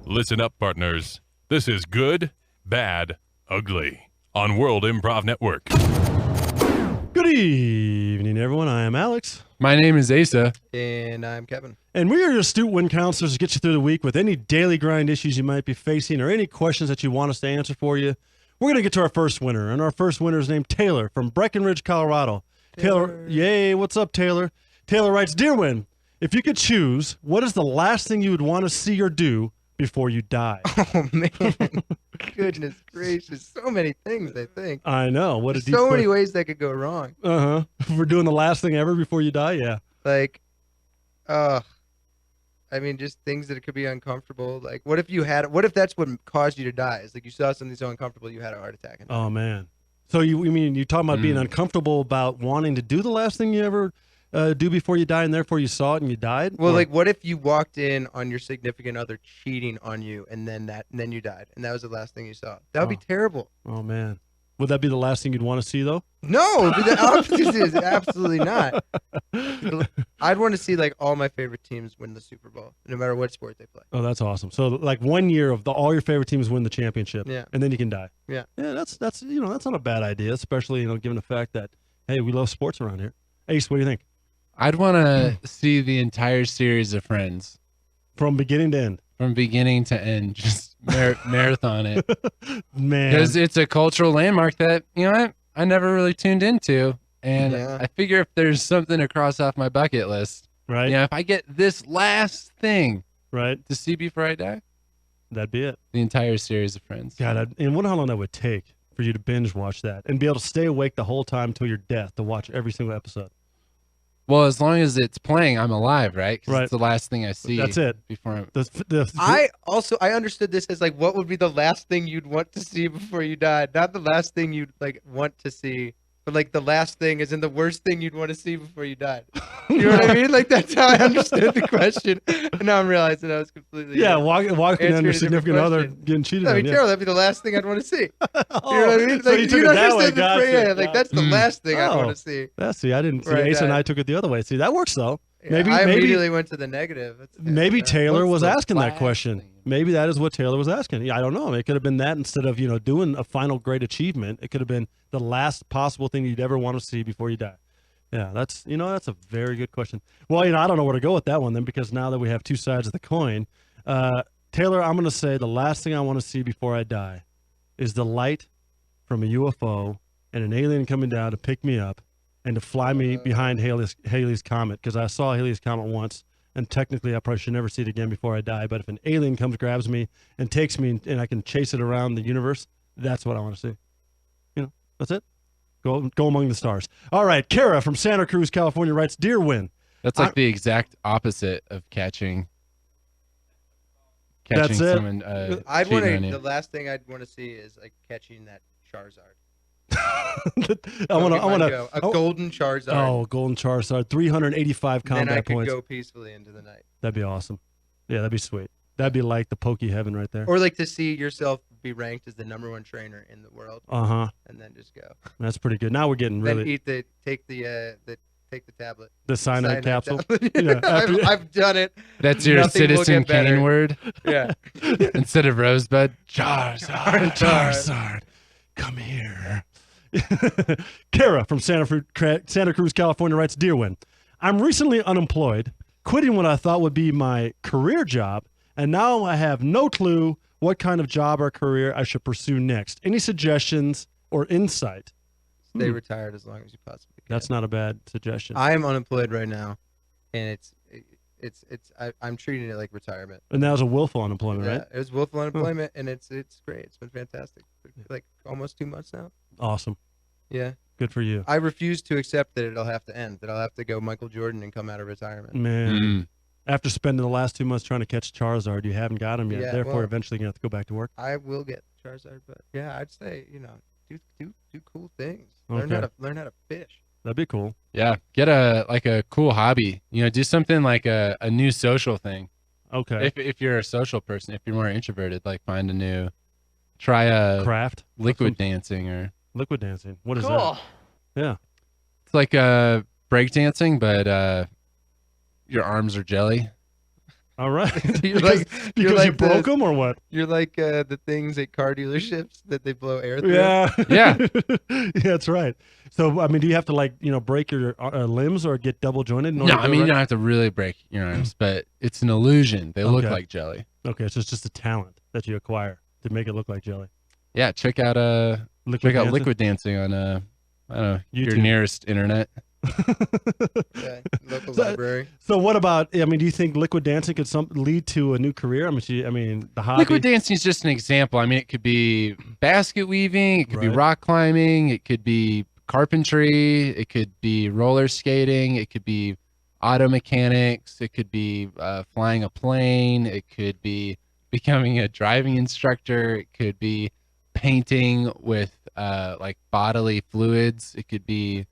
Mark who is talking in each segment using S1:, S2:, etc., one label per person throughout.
S1: Listen up, partners. This is Good, Bad, Ugly on World Improv Network.
S2: Good evening, everyone. I am Alex.
S3: My name is Asa.
S4: And I'm Kevin.
S2: And we are your astute win counselors to get you through the week with any daily grind issues you might be facing or any questions that you want us to answer for you. We're going to get to our first winner, and our first winner is named Taylor from Breckenridge, Colorado. Taylor, yay, what's up, Taylor? Taylor writes, Dear Win, if you could choose, what is the last thing you would want to see or do before you die?
S4: Oh, man. Goodness gracious. So many things, I think.
S2: I know. What a
S4: There's so many ways that could go wrong.
S2: Uh-huh. We're doing the last thing ever before you die? Yeah.
S4: Like, I mean, just things that could be uncomfortable. Like, what if that's what caused you to die? It's like you saw something so uncomfortable you had a heart attack. And
S2: oh, man. So you mean you're talking about being uncomfortable about wanting to do the last thing you ever do before you die, and therefore you saw it and you died?
S4: Well, like, what if you walked in on your significant other cheating on you, and then you died, and that was the last thing you saw? That would be terrible.
S2: Oh, man. Would that be the last thing you'd want to see, though?
S4: No, the opposite is absolutely not. I'd want to see, like, all my favorite teams win the Super Bowl, no matter what sport they play.
S2: Oh, that's awesome. So, like, 1 year of all your favorite teams win the championship, and then you can die.
S4: Yeah.
S2: Yeah, that's that's not a bad idea, especially, given the fact that, hey, we love sports around here. Ace, what do you think?
S3: I'd want to see the entire series of Friends.
S2: From beginning to end.
S3: From beginning to end. Just marathon it.
S2: Man.
S3: Because it's a cultural landmark that, I never really tuned into. And I figure if there's something to cross off my bucket list,
S2: right?
S3: If I get this last thing
S2: right
S3: to see before I die,
S2: that'd be it.
S3: The entire series of Friends.
S2: God, and wonder how long that would take for you to binge watch that and be able to stay awake the whole time till your death to watch every single episode.
S3: Well, as long as it's playing, I'm alive, right? Because
S2: right.
S3: It's the last thing I see.
S2: That's it.
S3: Before
S4: I understood this as like, what would be the last thing you'd want to see before you died? Not the last thing you'd like want to see, but like the last thing is in the worst thing you'd want to see before you died. You know what I mean? Like that's how I understood the question. And now I'm realizing I was completely
S2: walking on your significant other getting cheated on.
S4: I mean, terrible. That'd be the last thing I'd want to see.
S2: Oh,
S4: you know what I mean?
S2: So
S4: like,
S2: you took it that way. Gotcha.
S4: Like that's the last thing I'd want to see.
S2: See, I didn't see. Ace and I took it the other way. See, that works though.
S4: Yeah, I immediately went to the negative.
S2: Maybe Taylor was asking that question. Maybe that is what Taylor was asking. Yeah, I don't know. It could have been that instead of doing a final great achievement. It could have been the last possible thing you'd ever want to see before you die. Yeah, that's a very good question. Well, I don't know where to go with that one then, because now that we have two sides of the coin, Taylor, I'm going to say the last thing I want to see before I die is the light from a UFO and an alien coming down to pick me up and to fly me behind Halley's Comet, because I saw Halley's Comet once, and technically I probably should never see it again before I die. But if an alien comes, grabs me, and takes me, and I can chase it around the universe, that's what I want to see. That's it. Go among the stars. All right, Kara from Santa Cruz, California writes, Dear Win.
S3: That's like the exact opposite of catching
S2: that's
S3: someone.
S4: The last thing I'd want to see is like catching that Charizard.
S2: I want
S4: a golden Charizard.
S2: Oh, golden Charizard, 385 combat
S4: then I could
S2: points.
S4: Go peacefully into the night.
S2: That'd be awesome. Yeah, that'd be sweet. That'd be like the Pokey Heaven right there.
S4: Or like to see yourself be ranked as the #1 trainer in the world. And then just go.
S2: That's pretty good. Now we're getting really.
S4: Then take the tablet.
S2: The cyanide capsule.
S4: Yeah, I've done it.
S3: That's your Citizen Kane word.
S4: Yeah.
S3: Instead of Rosebud,
S2: Charizard, come here. Kara from Santa Cruz, California writes, Dear Win, I'm recently unemployed, quitting what I thought would be my career job, and now I have no clue what kind of job or career I should pursue next. Any suggestions or insight?
S4: Stay retired as long as you possibly can.
S2: That's not a bad suggestion.
S4: I am unemployed right now, and I'm treating it like retirement.
S2: And that was a willful unemployment, right?
S4: It was willful unemployment, and it's great. It's been fantastic. Like almost 2 months now.
S2: Awesome.
S4: Yeah.
S2: Good for you.
S4: I refuse to accept that it'll have to end, that I'll have to go Michael Jordan and come out of retirement.
S2: Man. After spending the last 2 months trying to catch Charizard, you haven't got him yet. Yeah, therefore, eventually you're going to have to go back to work.
S4: I will get Charizard, but yeah, I'd say, do cool things.
S2: Okay.
S4: Learn how to fish.
S2: That'd be cool.
S3: Yeah. Get a cool hobby. Do something like a new social thing.
S2: Okay.
S3: If you're a social person, if you're more introverted, like try a
S2: craft,
S3: liquid dancing or
S2: liquid dancing. What is that? Yeah.
S3: It's like breakdancing, but your arms are jelly.
S2: All right.
S4: You're
S2: because
S4: like-
S2: because
S4: you're like
S2: you broke
S4: the-
S2: them or what?
S4: You're like the things at car dealerships that they blow air through.
S2: Yeah.
S3: Yeah.
S2: Yeah, that's right. So, I mean, do you have to like, break your limbs or get double jointed?
S3: No, I mean you don't have to really break your arms, but it's an illusion. They look
S2: Okay.
S3: like jelly.
S2: Okay, so it's just a talent that you acquire to make it look like jelly.
S3: Yeah, check out
S2: Dancing?
S3: liquid dancing on I don't know, your
S2: YouTube.
S3: nearest internet.
S4: Yeah, local
S2: So-
S4: library.
S2: So what about? I mean, do you think liquid dancing could lead to a new career? I mean, the hobby.
S3: Liquid dancing is just an example. I mean, it could be basket weaving, it could be
S2: Right.
S3: rock climbing, it could be carpentry, it could be roller skating, it could be auto mechanics, it could be flying a plane, it could be becoming a driving instructor, it could be painting with like bodily fluids, it could be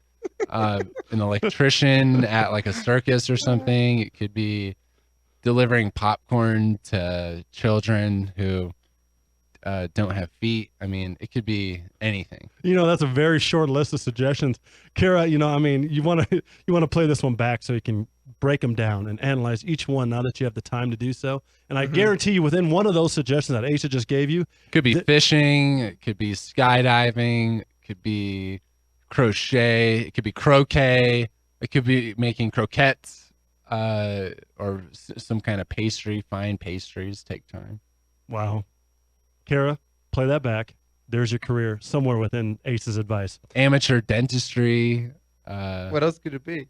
S3: an electrician at like a circus or something, it could be delivering popcorn to children who don't have feet. I mean, it could be anything.
S2: That's a very short list of suggestions. Kara, I mean, you want to play this one back so you can break them down and analyze each one now that you have the time to do so. And I guarantee you, within one of those suggestions that Asa just gave you,
S3: It could be fishing, it could be skydiving, it could be crochet, it could be croquet, it could be making croquettes, or some kind of pastry. Fine pastries take time.
S2: wow. Kara, play that back. There's your career somewhere within Ace's advice.
S3: Amateur dentistry.
S4: What else could it be?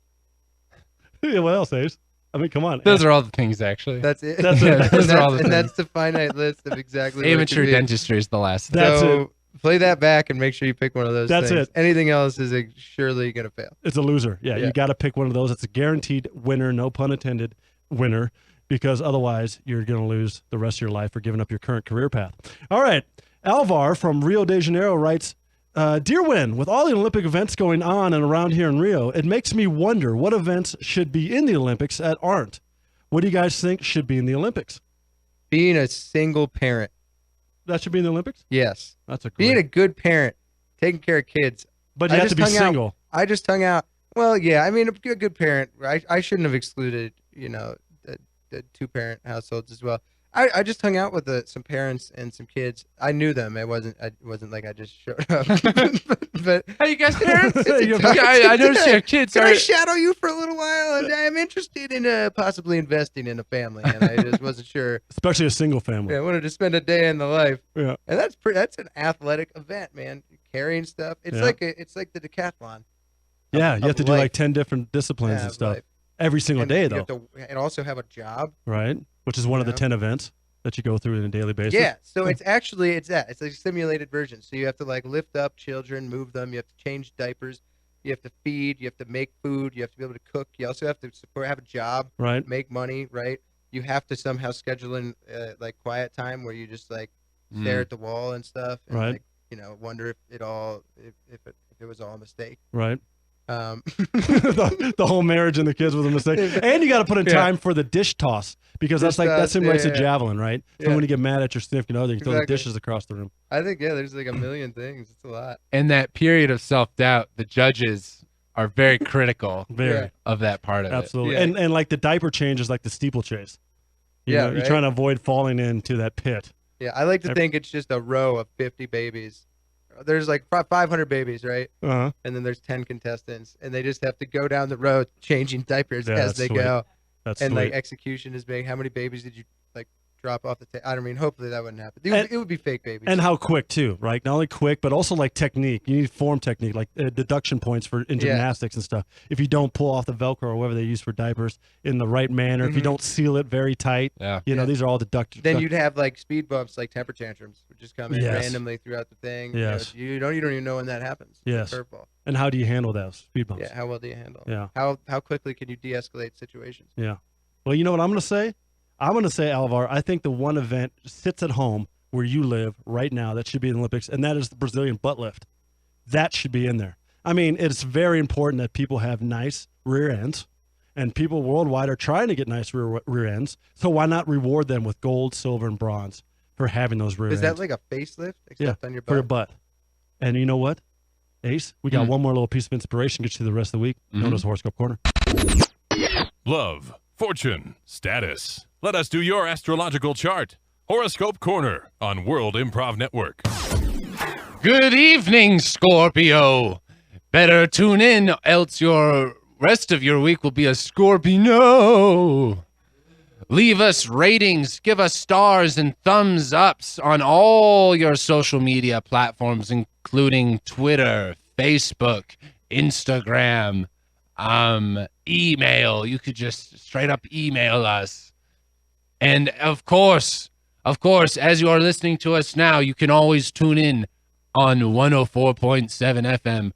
S2: Yeah, what else, Ace? I mean, come on.
S3: Those are all the things, actually.
S4: That's it.
S2: That's it.
S3: Yeah, those are all the
S4: and that's
S3: things.
S4: the finite list of exactly what it
S3: Amateur
S4: could be.
S3: dentistry is the last thing.
S2: That's
S4: so
S2: it.
S4: play that back and make sure you pick one of those
S2: That's
S4: things.
S2: it.
S4: Anything else is surely going to fail.
S2: It's a loser. Yeah,
S4: Yeah.
S2: you got to pick one of those. It's a guaranteed winner, no pun intended, winner, because otherwise you're going to lose the rest of your life for giving up your current career path. All right. Alvar from Rio de Janeiro writes, Dear Win, with all the Olympic events going on and around here in Rio, it makes me wonder what events should be in the Olympics that aren't. What do you guys think should be in the Olympics?
S4: Being a single parent.
S2: That should be in the Olympics?
S4: Yes.
S2: That's a
S4: Being
S2: great.
S4: a good parent, taking care of kids.
S2: But you
S4: I
S2: have to
S4: just
S2: be
S4: hung out-
S2: single.
S4: I just hung out. Well, yeah. I mean, a good parent. I shouldn't have excluded, the two-parent households as well. I just hung out with some parents and some kids. I knew them. It wasn't like I just showed up. but
S3: Hey, you guys, parents?
S2: You
S3: Yeah, I noticed you have kids.
S4: Can
S3: All
S4: I
S3: right.
S4: shadow you for a little while? And I'm interested in possibly investing in a family, and I just wasn't sure.
S2: Especially a single family.
S4: Yeah, I wanted to spend a day in the life,
S2: Yeah.
S4: and that's an athletic event, man. Carrying stuff. It's
S2: Yeah.
S4: it's like the decathlon.
S2: Yeah,
S4: of
S2: you have to do
S4: life.
S2: like 10 different disciplines
S4: Yeah,
S2: and
S4: of
S2: stuff
S4: life.
S2: every single
S4: And
S2: day,
S4: you
S2: though,
S4: have to, and also have a job.
S2: right? Which is one of the
S4: Yeah.
S2: 10 events that you go through on a daily basis.
S4: Yeah, so it's actually it's like a simulated version. So you have to like lift up children, move them. You have to change diapers. You have to feed. You have to make food. You have to be able to cook. You also have to have a job,
S2: Right?
S4: make money, right? You have to somehow schedule in like quiet time where you just like stare at the wall and stuff, and
S2: Right.
S4: like wonder if it was all a mistake.
S2: Right.
S4: Um,
S2: the whole marriage and the kids was a mistake. And you got to put in
S4: Yeah.
S2: time for the dish toss because that's
S4: Dish
S2: like that
S4: toss,
S2: simulates
S4: yeah,
S2: a
S4: yeah.
S2: javelin, right? So
S4: Yeah.
S2: when you get mad at your significant other, you throw the
S4: Exactly.
S2: dishes across the room.
S4: I think there's like a million things. It's a lot.
S3: In that period of self-doubt, the judges are very critical
S2: Very.
S4: Yeah.
S3: of that part of
S2: Absolutely.
S4: Yeah.
S2: And like the diaper change is like the steeplechase.
S4: Yeah,
S2: You're
S4: right.
S2: trying to avoid falling into that pit.
S4: Yeah, I like to
S2: Every-
S4: think it's just a row of 50 babies. There's like 500 babies, right?
S2: Uh-huh.
S4: And then there's 10 contestants, and they just have to go down the road changing diapers
S2: Yeah,
S4: as
S2: that's
S4: they
S2: sweet.
S4: go.
S2: That's
S4: And
S2: sweet.
S4: like execution is big. How many babies did you like drop off the table? I don't mean, hopefully that wouldn't happen.
S2: And-
S4: It would be fake babies.
S2: And how quick too, right? Not only quick, but also like technique. You need form technique, like deduction points for in
S4: Yeah.
S2: gymnastics and stuff. If you don't pull off the Velcro or whatever they use for diapers in the right manner, if you
S4: Mhm.
S2: don't seal it very tight,
S3: Yeah.
S2: you know,
S4: Yeah.
S2: these are all deductions.
S4: then you'd have like speed bumps, like temper tantrums, would just come in
S2: Yes.
S4: randomly throughout the thing.
S2: Yes.
S4: You don't even know when that happens. It's a
S2: Yes.
S4: curveball.
S2: And how do you handle those speed bumps?
S4: Yeah. How well do you handle? it?
S2: Yeah.
S4: How quickly can you de-escalate situations?
S2: Well, you know what I'm going to say? I'm going to say, Alvar, I think the one event sits at home where you live right now that should be in the Olympics, and that is the Brazilian butt lift. That should be in there. I mean, it's very important that people have nice rear ends, and people worldwide are trying to get nice rear ends. So why not reward them with gold, silver, and bronze for having those rear
S4: Is
S2: ends
S4: that like a facelift
S2: Yeah,
S4: except on your
S2: for your
S4: butt?
S2: butt? And you know what? Ace, we got one more little piece of inspiration, get you through the rest of the week, known as Horoscope Corner.
S1: Love, fortune, status. Let us do your astrological chart. Horoscope Corner on World Improv Network.
S3: Good evening, Scorpio. Better tune in, else your rest of your week will be a Scorpio. Leave us ratings, give us stars and thumbs ups on all your social media platforms, including Twitter, Facebook, Instagram, email. You could just straight up email us. And of course, as you are listening to us now, you can always tune in on 104.7 FM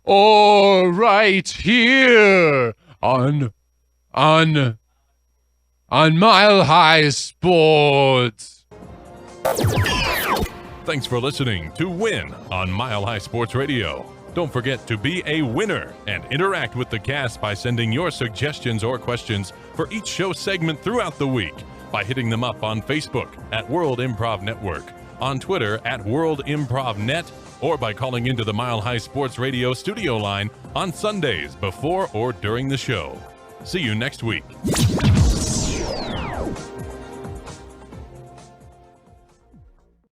S3: or right here on Mile High Sports.
S1: Thanks for listening to Win on Mile High Sports Radio. Don't forget to be a winner and interact with the cast by sending your suggestions or questions for each show segment throughout the week by hitting them up on Facebook at World Improv Network, on Twitter at World Improv Net, or by calling into the Mile High Sports Radio studio line on Sundays before or during the show. See you next week.